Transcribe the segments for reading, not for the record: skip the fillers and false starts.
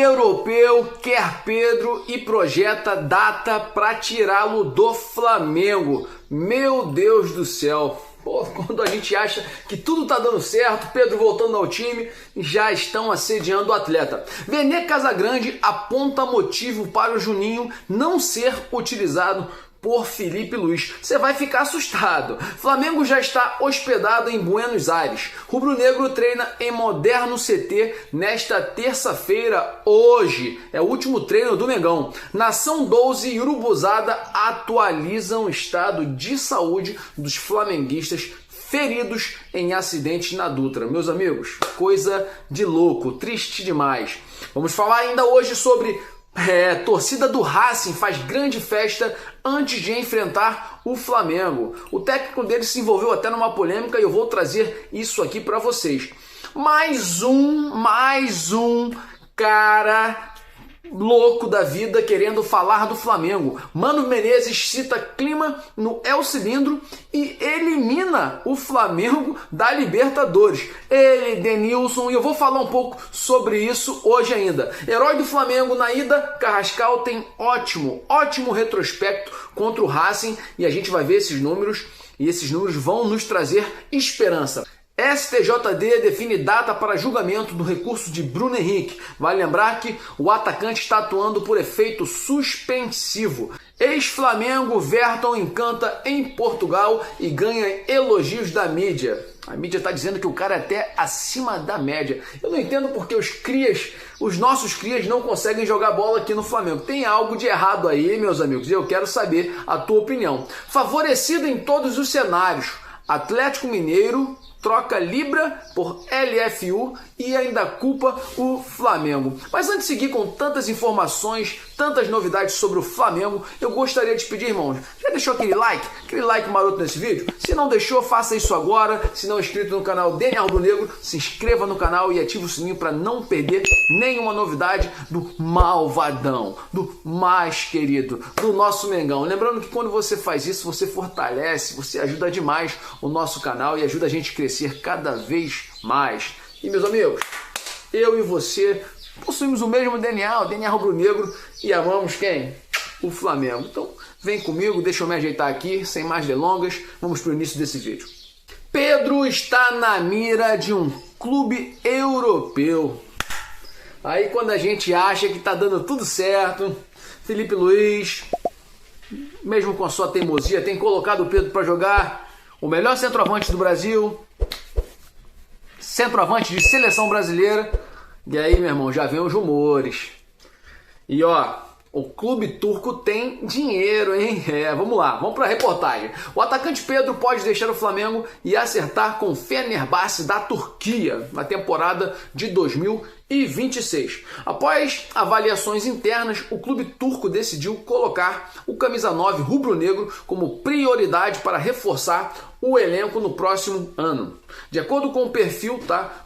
europeu quer Pedro e projeta data para tirá-lo do Flamengo. Meu Deus do céu! Pô, quando a gente acha que tudo tá dando certo, Pedro voltando ao time, já estão assediando o atleta. Vene Casagrande aponta motivo para o Juninho não ser utilizado por Filipe Luís. Você vai ficar assustado. Flamengo já está hospedado em Buenos Aires. Rubro-negro treina em moderno CT nesta terça-feira, hoje. É o último treino do Mengão. Nação 12 e Urubuzada atualizam o estado de saúde dos flamenguistas feridos em acidente na Dutra. Meus amigos, coisa de louco, triste demais. Vamos falar ainda hoje sobre torcida do Racing faz grande festa antes de enfrentar o Flamengo. O técnico dele se envolveu até numa polêmica e eu vou trazer isso aqui para vocês. Mais um cara louco da vida querendo falar do Flamengo. Mano Menezes cita clima no El Cilindro e elimina o Flamengo da Libertadores. Ele, Denilson, e eu vou falar um pouco sobre isso hoje ainda. Herói do Flamengo na ida, Carrascal tem ótimo retrospecto contra o Racing e a gente vai ver esses números e esses números vão nos trazer esperança. STJD define data para julgamento do recurso de Bruno Henrique. Vale lembrar que o atacante está atuando por efeito suspensivo. Ex-Flamengo, Verton encanta em Portugal e ganha elogios da mídia. A mídia está dizendo que o cara é até acima da média. Eu não entendo porque os nossos crias não conseguem jogar bola aqui no Flamengo. Tem algo de errado aí, meus amigos, e eu quero saber a tua opinião. Favorecido em todos os cenários, Atlético Mineiro troca Libra por LFU e ainda culpa o Flamengo. Mas antes de seguir com tantas informações, tantas novidades sobre o Flamengo, eu gostaria de pedir, irmãos, já deixou aquele like maroto nesse vídeo? Se não deixou, faça isso agora. Se não é inscrito no canal DNA Rubro Negro, se inscreva no canal e ative o sininho para não perder nenhuma novidade do malvadão, do mais querido, do nosso Mengão. Lembrando que quando você faz isso, você fortalece, você ajuda demais o nosso canal e ajuda a gente a crescer cada vez mais. E meus amigos, eu e você possuímos o mesmo DNA, o DNA rubro-negro, e amamos quem? O Flamengo. Então vem comigo, deixa eu me ajeitar aqui, sem mais delongas, vamos para o início desse vídeo. Pedro está na mira de um clube europeu. Aí quando a gente acha que está dando tudo certo, Filipe Luís, mesmo com a sua teimosia, tem colocado o Pedro para jogar o melhor centroavante do Brasil, centroavante de seleção brasileira. E aí, meu irmão, já vem os rumores. E ó, o clube turco tem dinheiro, hein? Vamos lá, vamos para a reportagem. O atacante Pedro pode deixar o Flamengo e acertar com o Fenerbahçe da Turquia na temporada de 2026. Após avaliações internas, o clube turco decidiu colocar o camisa 9 rubro-negro como prioridade para reforçar o elenco no próximo ano. De acordo com o perfil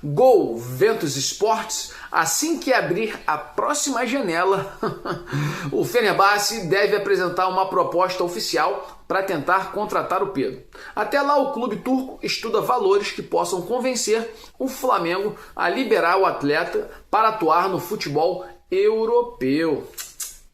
Gol Ventus Sports, assim que abrir a próxima janela, o Fenerbahçe deve apresentar uma proposta oficial para tentar contratar o Pedro. Até lá, o clube turco estuda valores que possam convencer o Flamengo a liberar o atleta para atuar no futebol europeu.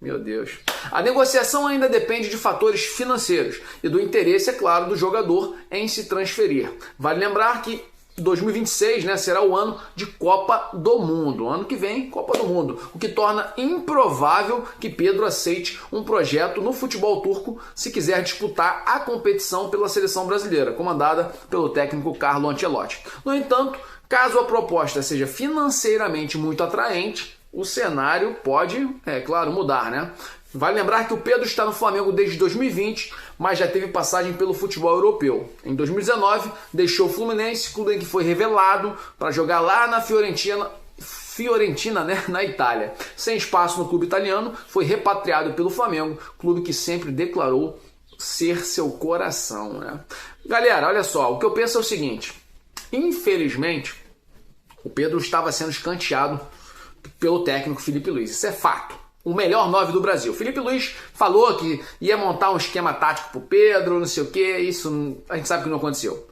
Meu Deus. A negociação ainda depende de fatores financeiros e do interesse, é claro, do jogador em se transferir. Vale lembrar que 2026, será o ano de Copa do Mundo. Ano que vem, Copa do Mundo. O que torna improvável que Pedro aceite um projeto no futebol turco se quiser disputar a competição pela seleção brasileira, comandada pelo técnico Carlo Ancelotti. No entanto, caso a proposta seja financeiramente muito atraente, o cenário pode, claro, mudar, Vale lembrar que o Pedro está no Flamengo desde 2020, mas já teve passagem pelo futebol europeu. Em 2019, deixou o Fluminense, clube em que foi revelado para jogar lá na Fiorentina, na Itália. Sem espaço no clube italiano, foi repatriado pelo Flamengo, clube que sempre declarou ser seu coração, Galera, olha só, o que eu penso é o seguinte: infelizmente, o Pedro estava sendo escanteado pelo técnico Filipe Luís. Isso é fato. O melhor 9 do Brasil. Filipe Luís falou que ia montar um esquema tático pro Pedro, não sei o que. Isso a gente sabe que não aconteceu.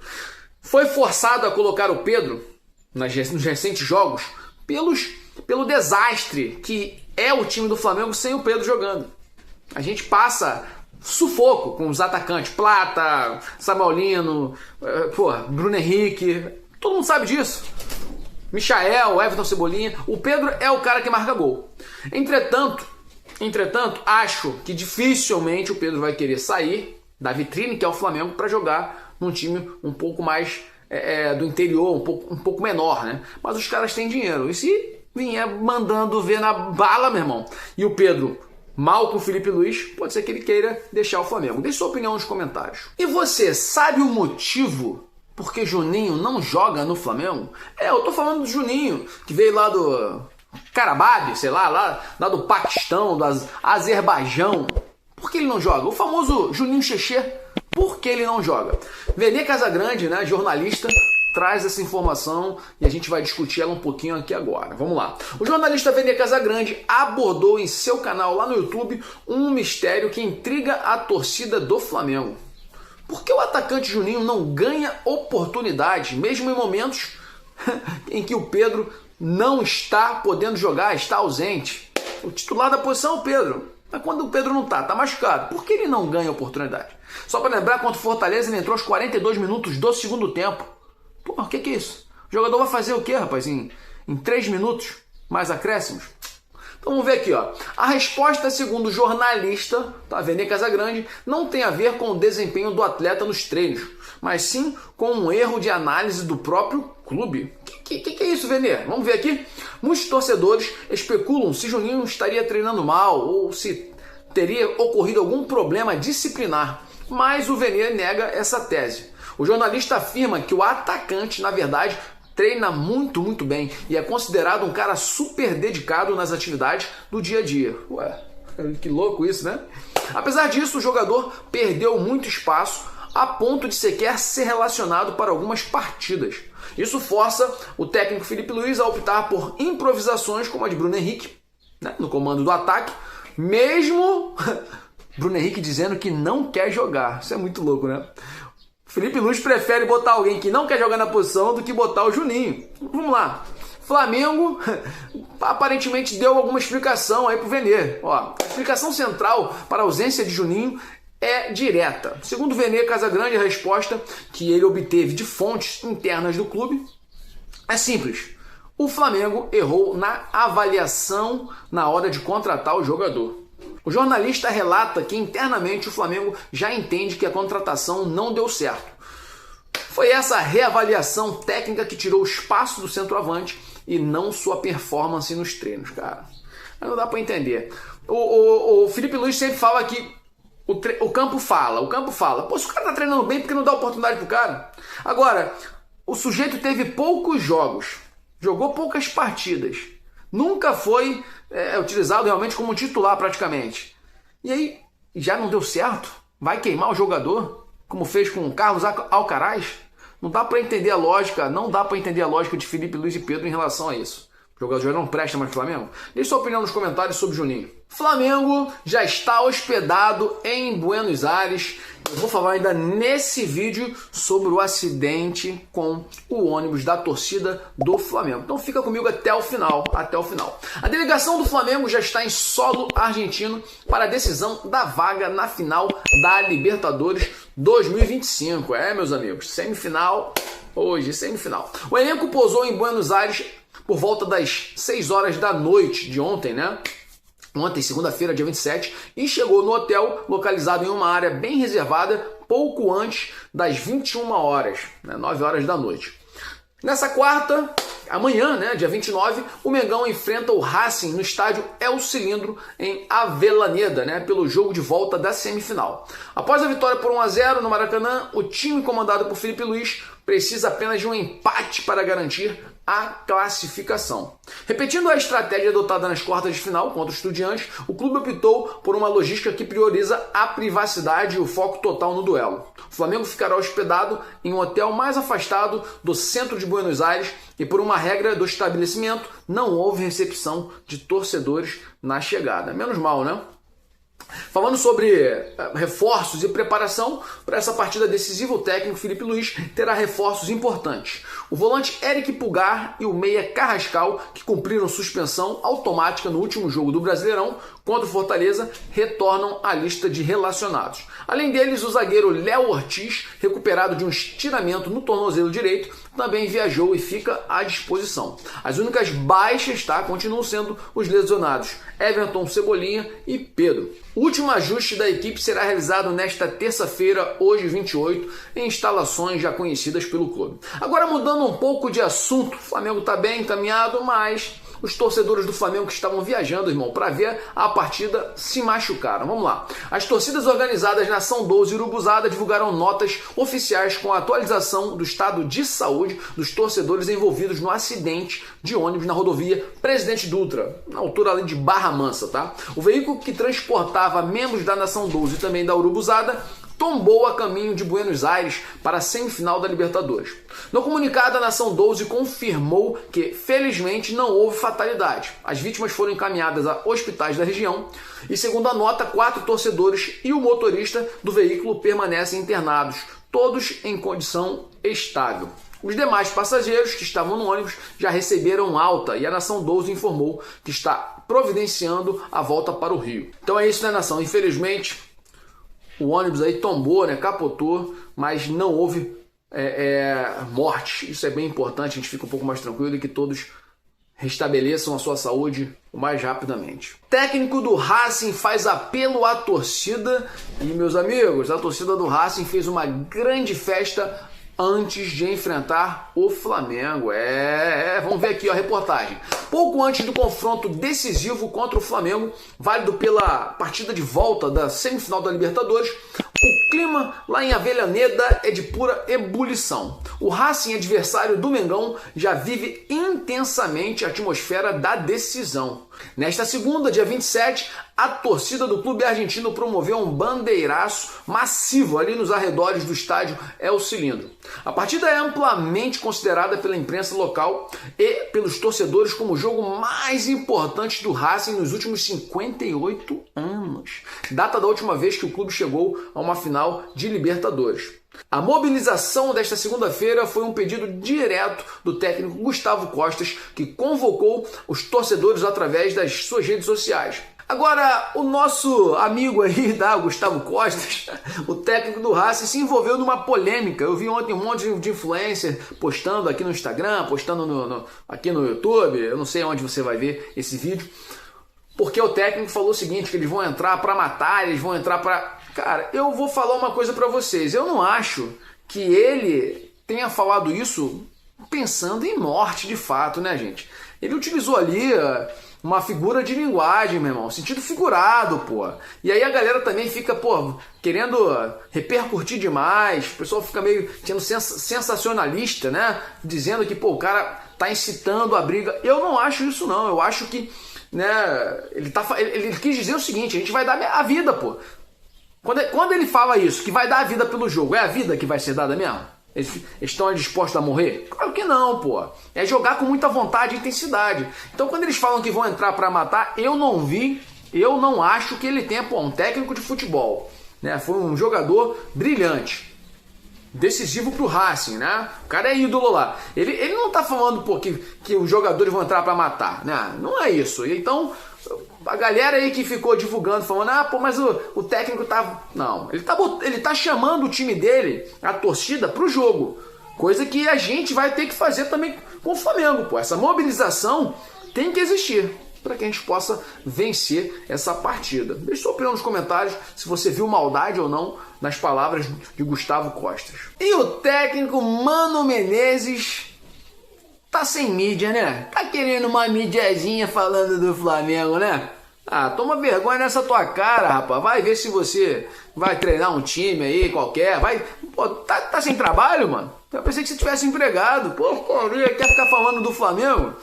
Foi forçado a colocar o Pedro nos recentes jogos pelos pelo desastre que é o time do Flamengo sem o Pedro jogando. A gente passa sufoco com os atacantes, Plata, Samuelino, Bruno Henrique, todo mundo sabe disso. Michael, Everton Cebolinha, o Pedro é o cara que marca gol. Entretanto, acho que dificilmente o Pedro vai querer sair da vitrine que é o Flamengo para jogar num time um pouco mais do interior, um pouco menor, né? Mas os caras têm dinheiro. E se vinha mandando ver na bala, meu irmão, e o Pedro mal com o Felipe Luiz, pode ser que ele queira deixar o Flamengo. Deixe sua opinião nos comentários. E você sabe o motivo por que Juninho não joga no Flamengo? Eu tô falando do Juninho, que veio lá do Karabakh, sei lá do Paquistão, do Azerbaijão. Por que ele não joga? O famoso Juninho Chechê, por que ele não joga? Vene Casagrande, né, jornalista, traz essa informação e a gente vai discutir ela um pouquinho aqui agora. Vamos lá. O jornalista Vene Casagrande abordou em seu canal lá no YouTube um mistério que intriga a torcida do Flamengo. Por que o atacante Juninho não ganha oportunidade, mesmo em momentos em que o Pedro não está podendo jogar, está ausente? O titular da posição é o Pedro. Mas quando o Pedro não tá machucado, por que ele não ganha oportunidade? Só para lembrar, contra o Fortaleza ele entrou aos 42 minutos do segundo tempo. Pô, o que é isso? O jogador vai fazer o quê, rapaz? Em 3 minutos? Mais acréscimos? Então vamos ver aqui, ó. A resposta, segundo o jornalista, tá, Vene Casagrande, não tem a ver com o desempenho do atleta nos treinos, mas sim com um erro de análise do próprio clube. Que é isso, Vene? Vamos ver aqui. Muitos torcedores especulam se Juninho estaria treinando mal ou se teria ocorrido algum problema disciplinar, mas o Vene nega essa tese. O jornalista afirma que o atacante, na verdade, treina muito bem e é considerado um cara super dedicado nas atividades do dia a dia. Ué, que louco isso, né? Apesar disso, o jogador perdeu muito espaço a ponto de sequer ser relacionado para algumas partidas. Isso força o técnico Felipe Luiz a optar por improvisações como a de Bruno Henrique, né, no comando do ataque, mesmo Bruno Henrique dizendo que não quer jogar. Isso é muito louco, né? Felipe Luiz prefere botar alguém que não quer jogar na posição do que botar o Juninho. Vamos lá. Flamengo aparentemente deu alguma explicação aí pro Vene. Ó, a explicação central para a ausência de Juninho é direta. Segundo Vene Casagrande, a resposta que ele obteve de fontes internas do clube é simples. O Flamengo errou na avaliação na hora de contratar o jogador. O jornalista relata que internamente o Flamengo já entende que a contratação não deu certo. Foi essa reavaliação técnica que tirou o espaço do centroavante e não sua performance nos treinos, cara. Não dá para entender. O Felipe Luiz sempre fala que o campo fala. Pô, se o cara tá treinando bem, por que não dá oportunidade pro cara? Agora, o sujeito teve poucos jogos, jogou poucas partidas, nunca foi utilizado realmente como titular praticamente. E aí, já não deu certo? Vai queimar o jogador, como fez com o Carlos Alcaraz? Não dá para entender a lógica, de Felipe Luiz e Pedro em relação a isso. O jogador não presta mais pro Flamengo? Deixe sua opinião nos comentários sobre Juninho. Flamengo já está hospedado em Buenos Aires. Eu vou falar ainda nesse vídeo sobre o acidente com o ônibus da torcida do Flamengo. Então fica comigo até o final, A delegação do Flamengo já está em solo argentino para a decisão da vaga na final da Libertadores 2025. Meus amigos, semifinal hoje, semifinal. O elenco pousou em Buenos Aires por volta das 6 horas da noite de ontem, né? Ontem, segunda-feira, dia 27, e chegou no hotel localizado em uma área bem reservada pouco antes das 21 horas, né, 9 horas da noite. Nessa quarta, amanhã, né, dia 29, o Mengão enfrenta o Racing no estádio El Cilindro, em Avellaneda, né, pelo jogo de volta da semifinal. Após a vitória por 1-0 no Maracanã, o time comandado por Felipe Luiz precisa apenas de um empate para garantir a classificação. Repetindo a estratégia adotada nas quartas de final contra o Estudiantes, o clube optou por uma logística que prioriza a privacidade e o foco total no duelo. O Flamengo ficará hospedado em um hotel mais afastado do centro de Buenos Aires e, por uma regra do estabelecimento, não houve recepção de torcedores na chegada. Menos mal, né? Falando sobre reforços e preparação para essa partida decisiva, o técnico Felipe Luiz terá reforços importantes. O volante Eric Pulgar e o meia Carrascal, que cumpriram suspensão automática no último jogo do Brasileirão contra o Fortaleza, retornam à lista de relacionados. Além deles, o zagueiro Léo Ortiz, recuperado de um estiramento no tornozelo direito, também viajou e fica à disposição. As únicas baixas continuam sendo os lesionados Everton, Cebolinha e Pedro. O último ajuste da equipe será realizado nesta terça-feira, hoje 28, em instalações já conhecidas pelo clube. Agora, mudando um pouco de assunto, o Flamengo está bem encaminhado, mas os torcedores do Flamengo que estavam viajando, irmão, para ver a partida se machucaram. Vamos lá. As torcidas organizadas na São 12 e Urubuzada divulgaram notas oficiais com a atualização do estado de saúde dos torcedores envolvidos no acidente de ônibus na rodovia Presidente Dutra, na altura ali de Barra Mansa, tá? O veículo que transportava membros da Nação 12 e também da Urubuzada tombou a caminho de Buenos Aires para a semifinal da Libertadores. No comunicado, a Nação 12 confirmou que, felizmente, não houve fatalidade. As vítimas foram encaminhadas a hospitais da região e, segundo a nota, 4 torcedores e o motorista do veículo permanecem internados, todos em condição estável. Os demais passageiros que estavam no ônibus já receberam alta e a Nação 12 informou que está providenciando a volta para o Rio. Então é isso, né, Nação? Infelizmente, o ônibus aí tombou, capotou, mas não houve morte. Isso é bem importante, a gente fica um pouco mais tranquilo e que todos restabeleçam a sua saúde o mais rapidamente. O técnico do Racing faz apelo à torcida e, meus amigos, a torcida do Racing fez uma grande festa antes de enfrentar o Flamengo. Vamos ver aqui a reportagem. Pouco antes do confronto decisivo contra o Flamengo, válido pela partida de volta da semifinal da Libertadores, o clima lá em Avellaneda é de pura ebulição. O Racing, adversário do Mengão, já vive intensamente a atmosfera da decisão. Nesta segunda, dia 27, a torcida do clube argentino promoveu um bandeiraço massivo ali nos arredores do estádio El Cilindro. A partida é amplamente considerada pela imprensa local e pelos torcedores como o jogo mais importante do Racing nos últimos 58 anos, data da última vez que o clube chegou a uma final de Libertadores. A mobilização desta segunda-feira foi um pedido direto do técnico Gustavo Costas, que convocou os torcedores através das suas redes sociais. Agora, o nosso amigo aí, Gustavo Costas, o técnico do Racing, se envolveu numa polêmica. Eu vi ontem um monte de influencer postando aqui no Instagram, postando aqui no YouTube, eu não sei onde você vai ver esse vídeo, porque o técnico falou o seguinte, que eles vão entrar para matar, eles vão entrar para... Cara, eu vou falar uma coisa para vocês. Eu não acho que ele tenha falado isso pensando em morte de fato, né, gente? Ele utilizou ali uma figura de linguagem, meu irmão, sentido figurado, pô. E aí a galera também fica, querendo repercutir demais. O pessoal fica meio sendo sensacionalista, né? Dizendo que, o cara tá incitando a briga. Eu não acho isso, não. Eu acho que, ele quis dizer o seguinte, a gente vai dar a vida, pô. Quando ele fala isso, que vai dar a vida pelo jogo, é a vida que vai ser dada mesmo? Eles estão dispostos a morrer? Claro que não, pô. É jogar com muita vontade e intensidade. Então, quando eles falam que vão entrar para matar, eu não acho que ele tenha, um técnico de futebol, né? Foi um jogador brilhante, decisivo pro Racing, né? O cara é ídolo lá. Ele não tá falando, que os jogadores vão entrar para matar, né? Não é isso. Então, a galera aí que ficou divulgando, falando, mas o técnico tá... Não, ele tá chamando o time dele, a torcida, pro jogo. Coisa que a gente vai ter que fazer também com o Flamengo, pô. Essa mobilização tem que existir para que a gente possa vencer essa partida. Deixe sua opinião nos comentários se você viu maldade ou não nas palavras de Gustavo Costas. E o técnico Mano Menezes tá sem mídia, né? Tá querendo uma mídiazinha falando do Flamengo, né? Toma vergonha nessa tua cara, rapaz. Vai ver se você vai treinar um time aí qualquer. Tá sem trabalho, mano? Eu pensei que você tivesse empregado. Quer ficar falando do Flamengo?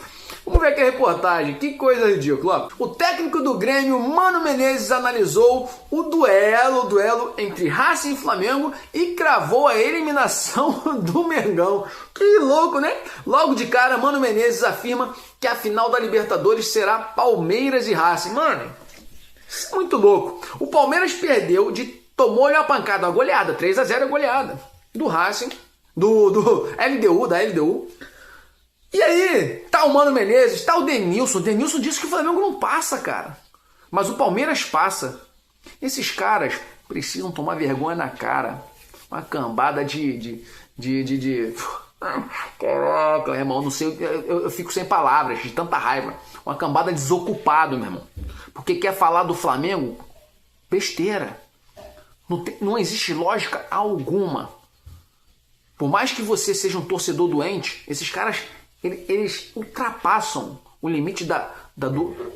Vamos ver aqui a reportagem, que coisa ridícula. O técnico do Grêmio, Mano Menezes, analisou o duelo entre Racing e Flamengo e cravou a eliminação do Mengão. Que louco, né? Logo de cara, Mano Menezes afirma que a final da Libertadores será Palmeiras e Racing. Mano, Isso é muito louco. O Palmeiras tomou-lhe uma pancada, uma goleada, 3-0 é goleada, do Racing, do LDU, da LDU. E aí, tá o Mano Menezes, tá o Denilson. O Denilson disse que o Flamengo não passa, cara. Mas o Palmeiras passa. Esses caras precisam tomar vergonha na cara. Uma cambada Caraca, irmão, não sei, eu fico sem palavras, de tanta raiva. Uma cambada desocupado, meu irmão. Porque quer falar do Flamengo? Besteira. Não existe lógica alguma. Por mais que você seja um torcedor doente, esses caras, eles ultrapassam o limite da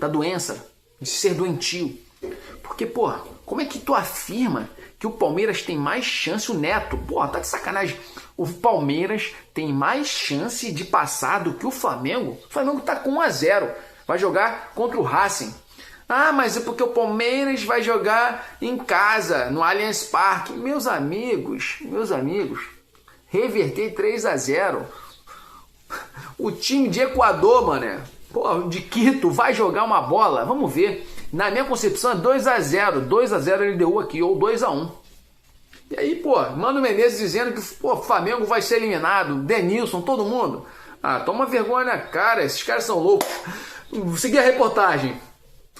doença, de ser doentio. Porque, pô, como é que tu afirma que o Palmeiras tem mais chance, o Neto, pô, tá de sacanagem. O Palmeiras tem mais chance de passar do que o Flamengo? O Flamengo tá com 1-0, vai jogar contra o Racing. Ah, mas é porque o Palmeiras vai jogar em casa, no Allianz Parque. Meus amigos, reverter 3-0. O time de Equador, mané, pô, de Quito, vai jogar uma bola, vamos ver. Na minha concepção é 2-0, 2-0 LDU aqui, ou 2-1. E aí, pô, Mano Menezes dizendo que o Flamengo vai ser eliminado, Denilson, todo mundo. Ah, toma vergonha na cara, esses caras são loucos. Vou seguir a reportagem.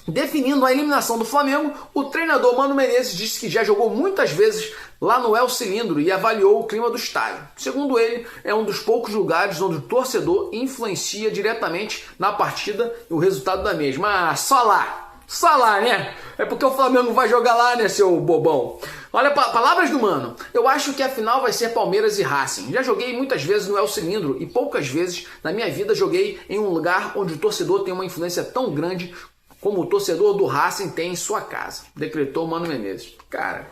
Definindo a eliminação do Flamengo, o treinador Mano Menezes disse que já jogou muitas vezes lá no El Cilindro e avaliou o clima do estádio. Segundo ele, é um dos poucos lugares onde o torcedor influencia diretamente na partida e o resultado da mesma. Ah, só lá, né? É porque o Flamengo vai jogar lá, né, seu bobão? Olha, palavras do Mano. Eu acho que a final vai ser Palmeiras e Racing. Já joguei muitas vezes no El Cilindro e poucas vezes na minha vida joguei em um lugar onde o torcedor tem uma influência tão grande como o torcedor do Racing tem em sua casa, decretou Mano Menezes. Cara,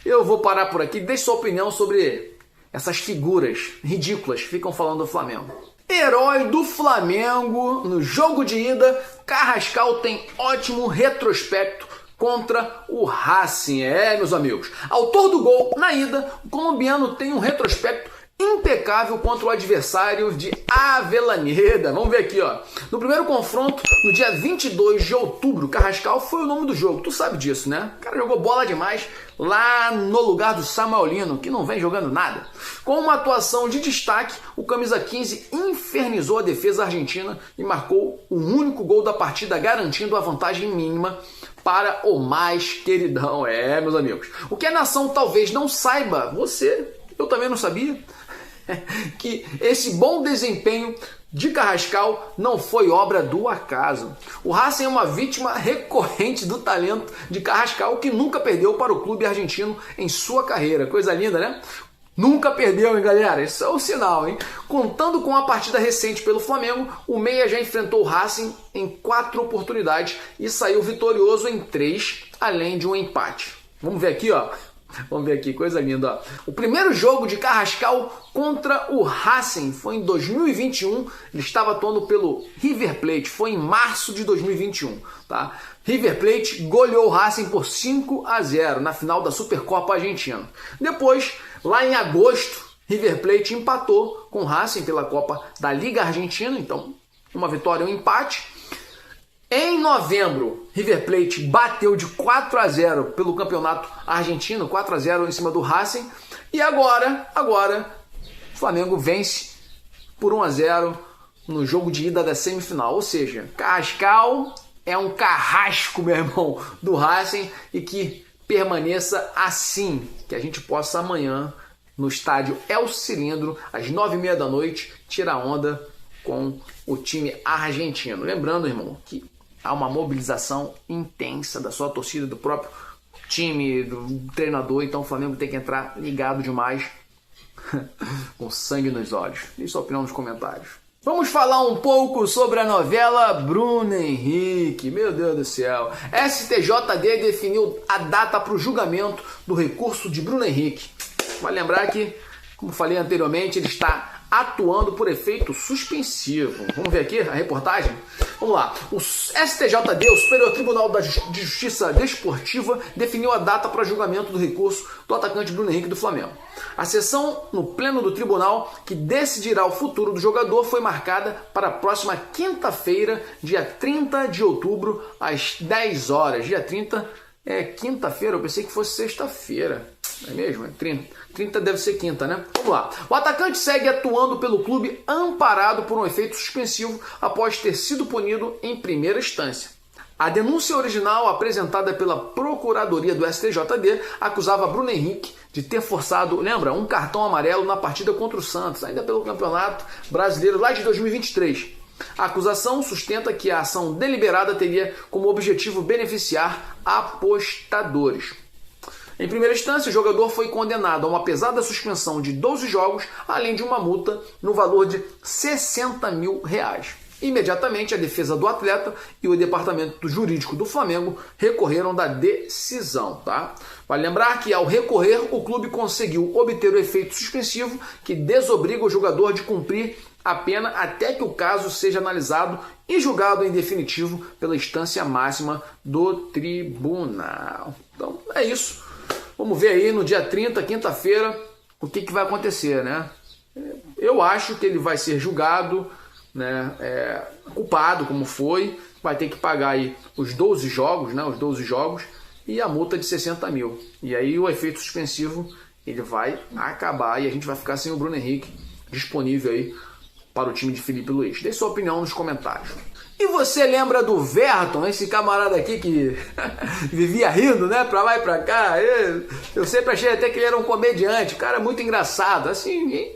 eu vou parar por aqui. Deixe sua opinião sobre essas figuras ridículas que ficam falando do Flamengo. Herói do Flamengo no jogo de ida, Carrascal tem ótimo retrospecto contra o Racing. É, meus amigos, autor do gol na ida, o colombiano tem um retrospecto impecável contra o adversário de Avellaneda. Vamos ver aqui, ó. No primeiro confronto, no dia 22 de outubro, Carrascal foi o nome do jogo. Tu sabe disso, né? O cara jogou bola demais lá no lugar do Samuelino, que não vem jogando nada. Com uma atuação de destaque, o camisa 15 infernizou a defesa argentina e marcou o único gol da partida, garantindo a vantagem mínima para o mais queridão. É, meus amigos. O que a nação talvez não saiba, eu também não sabia, que esse bom desempenho de Carrascal não foi obra do acaso. O Racing é uma vítima recorrente do talento de Carrascal, que nunca perdeu para o clube argentino em sua carreira. Coisa linda, né? Nunca perdeu, hein, galera? Isso é um sinal, hein? Contando com a partida recente pelo Flamengo, o Meia já enfrentou o Racing em 4 oportunidades e saiu vitorioso em 3, além de um empate. Vamos ver aqui, ó. Vamos ver aqui, coisa linda, ó. O primeiro jogo de Carrascal contra o Racing foi em 2021. Ele estava atuando pelo River Plate, foi em março de 2021, tá? River Plate goleou o Racing por 5-0 na final da Supercopa Argentina. Depois, lá em agosto, River Plate empatou com o Racing pela Copa da Liga Argentina, então uma vitória e um empate. Em novembro, River Plate bateu de 4-0 pelo campeonato argentino, 4-0 em cima do Racing. E agora, o Flamengo vence por 1-0 no jogo de ida da semifinal. Ou seja, Carrascal é um carrasco, meu irmão, do Racing, e que permaneça assim, que a gente possa amanhã, no estádio El Cilindro, às 9h30 da noite, tirar onda com o time argentino. Lembrando, irmão, que há uma mobilização intensa da sua torcida, do próprio time, do treinador, então o Flamengo tem que entrar ligado demais, com sangue nos olhos. Deixe sua opinião nos comentários. Vamos falar um pouco sobre a novela Bruno Henrique. Meu Deus do céu. STJD definiu a data para o julgamento do recurso de Bruno Henrique. Vai lembrar que, como falei anteriormente, ele está atuando por efeito suspensivo. Vamos ver aqui a reportagem? Vamos lá. O STJD, o Superior Tribunal de Justiça Desportiva, definiu a data para julgamento do recurso do atacante Bruno Henrique do Flamengo. A sessão no pleno do tribunal, que decidirá o futuro do jogador, foi marcada para a próxima quinta-feira, dia 30 de outubro, às 10 horas. Dia 30 é quinta-feira, eu pensei que fosse sexta-feira. Não é mesmo? É 30. 30 deve ser quinta, né? Vamos lá. O atacante segue atuando pelo clube amparado por um efeito suspensivo após ter sido punido em primeira instância. A denúncia original, apresentada pela Procuradoria do STJD, acusava Bruno Henrique de ter forçado, lembra, um cartão amarelo na partida contra o Santos, ainda pelo Campeonato Brasileiro lá de 2023. A acusação sustenta que a ação deliberada teria como objetivo beneficiar apostadores. Em primeira instância, o jogador foi condenado a uma pesada suspensão de 12 jogos, além de uma multa no valor de R$60 mil. Imediatamente, a defesa do atleta e o departamento jurídico do Flamengo recorreram da decisão. Tá? Vale lembrar que, ao recorrer, o clube conseguiu obter o efeito suspensivo que desobriga o jogador de cumprir a pena até que o caso seja analisado e julgado em definitivo pela instância máxima do tribunal. Então, é isso. Vamos ver aí no dia 30, quinta-feira, o que vai acontecer, né? Eu acho que ele vai ser julgado, né, culpado, como foi, vai ter que pagar aí os 12 jogos, né, os 12 jogos e a multa de 60 mil. E aí o efeito suspensivo ele vai acabar e a gente vai ficar sem o Bruno Henrique disponível aí para o time de Felipe Luiz. Dê sua opinião nos comentários. E você lembra do Verton, esse camarada aqui que vivia rindo, né, pra lá e pra cá? Eu sempre achei até que ele era um comediante, cara muito engraçado, assim,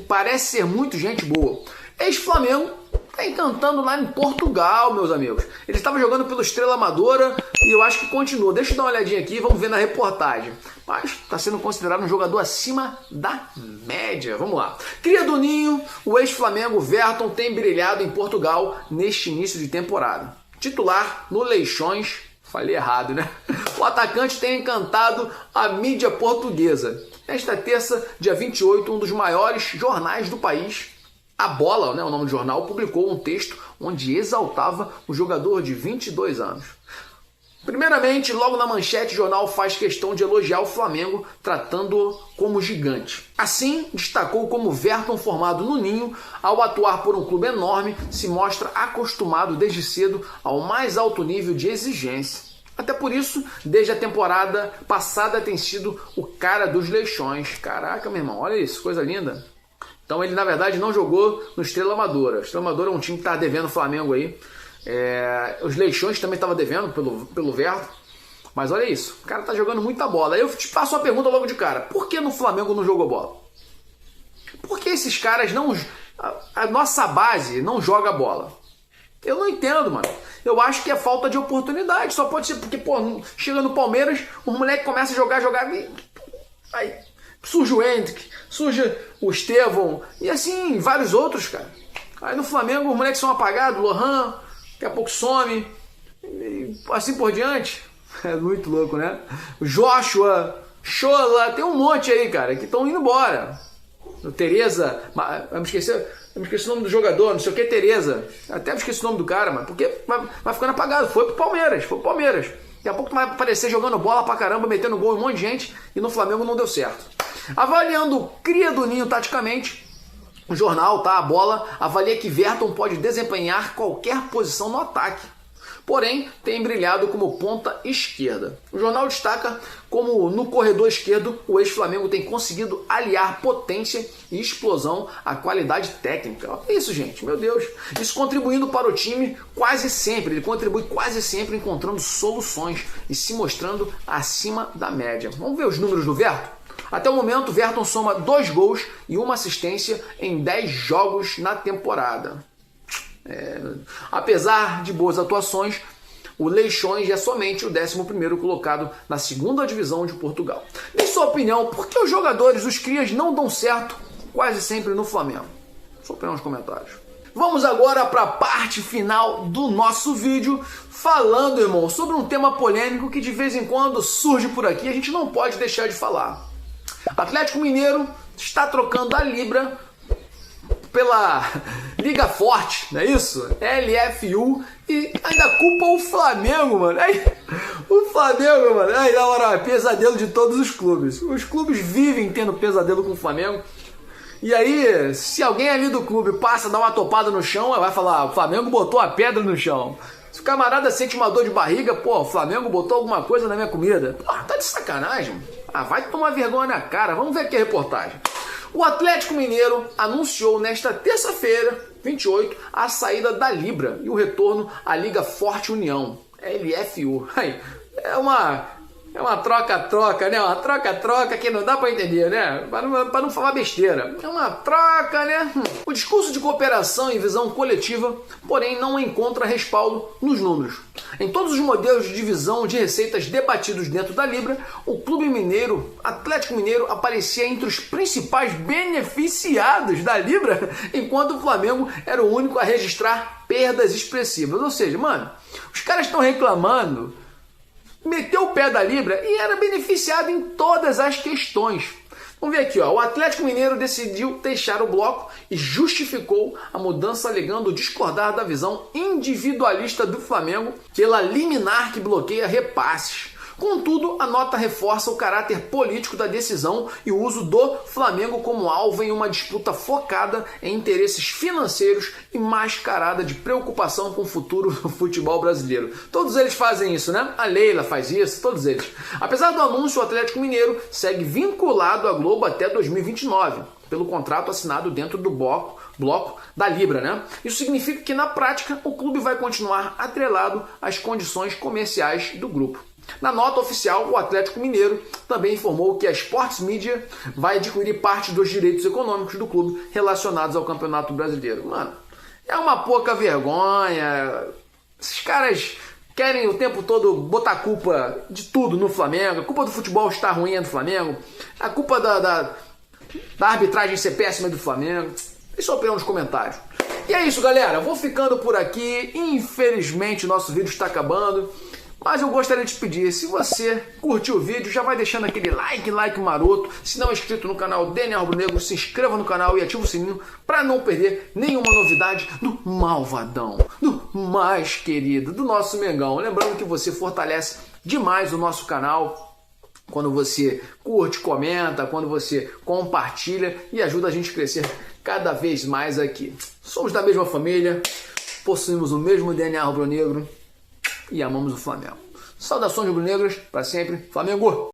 parece ser muito gente boa. Ex-Flamengo, tá encantando lá em Portugal, meus amigos. Ele estava jogando pelo Estrela Amadora e eu acho que continua. Deixa eu dar uma olhadinha aqui e vamos ver na reportagem. Mas está sendo considerado um jogador acima da média. Vamos lá. Cria do Ninho, o ex-Flamengo Verton tem brilhado em Portugal neste início de temporada. Titular no Leixões, falei errado, né? O atacante tem encantado a mídia portuguesa. Nesta terça, dia 28, um dos maiores jornais do país, A Bola, né, o nome do jornal, publicou um texto onde exaltava o jogador de 22 anos. Primeiramente, logo na manchete, o jornal faz questão de elogiar o Flamengo, tratando-o como gigante. Assim, destacou como Verton, formado no Ninho, ao atuar por um clube enorme, se mostra acostumado desde cedo ao mais alto nível de exigência. Até por isso, desde a temporada passada tem sido o cara dos Leixões. Caraca, meu irmão, olha isso, coisa linda. Então ele, na verdade, não jogou no Estrela Amadora. O Estrela Amadora é um time que está devendo o Flamengo aí. Os Leixões também estavam devendo pelo Verton. Mas olha isso, o cara tá jogando muita bola. Aí eu te faço uma pergunta logo de cara. Por que no Flamengo não jogou bola? Por que esses caras não... A nossa base não joga bola? Eu não entendo, mano. Eu acho que é falta de oportunidade. Só pode ser porque, pô, chega no Palmeiras, o moleque começa a jogar. Aí surge o Hendrick, surge o Estevão e assim, vários outros, cara. Aí no Flamengo os moleques são apagados, Lohan, daqui a pouco some, e assim por diante. É muito louco, né? O Joshua, Chola, tem um monte aí, cara, que estão indo embora. O Tereza, eu me esqueci o nome do jogador, não sei o que, Tereza. Até me esqueci o nome do cara, mano, porque vai ficando apagado. Foi pro Palmeiras. Daqui a pouco vai aparecer jogando bola pra caramba, metendo gol em um monte de gente, e no Flamengo não deu certo. Avaliando o Cria do Ninho taticamente, o jornal, tá, A Bola, avalia que Verton pode desempenhar qualquer posição no ataque. Porém, tem brilhado como ponta esquerda. O jornal destaca como no corredor esquerdo o ex-Flamengo tem conseguido aliar potência e explosão à qualidade técnica. Olha isso, gente, meu Deus. Isso contribuindo para o time quase sempre. Ele contribui quase sempre encontrando soluções e se mostrando acima da média. Vamos ver os números do Verton? Até o momento, Verton soma 2 gols e 1 assistência em 10 jogos na temporada. Apesar de boas atuações, o Leixões é somente o 11º colocado na 2ª divisão de Portugal. Em sua opinião, por que os jogadores, os crias, não dão certo quase sempre no Flamengo? Sua opinião nos comentários. Vamos agora para a parte final do nosso vídeo, falando, irmão, sobre um tema polêmico que de vez em quando surge por aqui e a gente não pode deixar de falar. Atlético Mineiro está trocando a Libra pela Liga Forte, não é isso? LFU, e ainda culpa o Flamengo, mano. Aí, o Flamengo, mano, aí, na moral, é pesadelo de todos os clubes. Os clubes vivem tendo pesadelo com o Flamengo. E aí, se alguém ali do clube passa, dá uma topada no chão, vai falar, o Flamengo botou a pedra no chão. Se o camarada sente uma dor de barriga, pô, o Flamengo botou alguma coisa na minha comida. Pô, tá de sacanagem. Ah, vai tomar vergonha na cara. Vamos ver aqui a reportagem. O Atlético Mineiro anunciou nesta terça-feira, 28, a saída da Libra e o retorno à Liga Forte União, LFU. Aí, é uma troca-troca, né? Uma troca-troca que não dá pra entender, né? Pra não falar besteira. É uma troca, né? O discurso de cooperação e visão coletiva, porém, não encontra respaldo nos números. Em todos os modelos de divisão de receitas debatidos dentro da Libra, o clube mineiro, Atlético Mineiro, aparecia entre os principais beneficiados da Libra, enquanto o Flamengo era o único a registrar perdas expressivas. Ou seja, mano, os caras estão reclamando, meteu o pé da Libra e era beneficiado em todas as questões. Vamos ver aqui, ó. O Atlético Mineiro decidiu deixar o bloco e justificou a mudança alegando discordar da visão individualista do Flamengo pela liminar que bloqueia repasses. Contudo, a nota reforça o caráter político da decisão e o uso do Flamengo como alvo em uma disputa focada em interesses financeiros e mascarada de preocupação com o futuro do futebol brasileiro. Todos eles fazem isso, né? A Leila faz isso, todos eles. Apesar do anúncio, o Atlético Mineiro segue vinculado à Globo até 2029, pelo contrato assinado dentro do bloco da Libra, né? Isso significa que, na prática, o clube vai continuar atrelado às condições comerciais do grupo. Na nota oficial, o Atlético Mineiro também informou que a Sports Media vai adquirir parte dos direitos econômicos do clube relacionados ao Campeonato Brasileiro. Mano, é uma pouca vergonha. Esses caras querem o tempo todo botar a culpa de tudo no Flamengo. A culpa do futebol estar ruim é do Flamengo. A culpa da arbitragem ser péssima é do Flamengo. Deixa sua opinião nos comentários. E é isso, galera. Vou ficando por aqui. Infelizmente, o nosso vídeo está acabando. Mas eu gostaria de te pedir, se você curtiu o vídeo, já vai deixando aquele like maroto. Se não é inscrito no canal Daniel Rubro Negro, se inscreva no canal e ative o sininho para não perder nenhuma novidade do malvadão, do mais querido, do nosso Mengão. Lembrando que você fortalece demais o nosso canal quando você curte, comenta, quando você compartilha e ajuda a gente a crescer cada vez mais aqui. Somos da mesma família, possuímos o mesmo DNA rubro-negro e amamos o Flamengo. Saudações rubro-negras para sempre. Flamengo!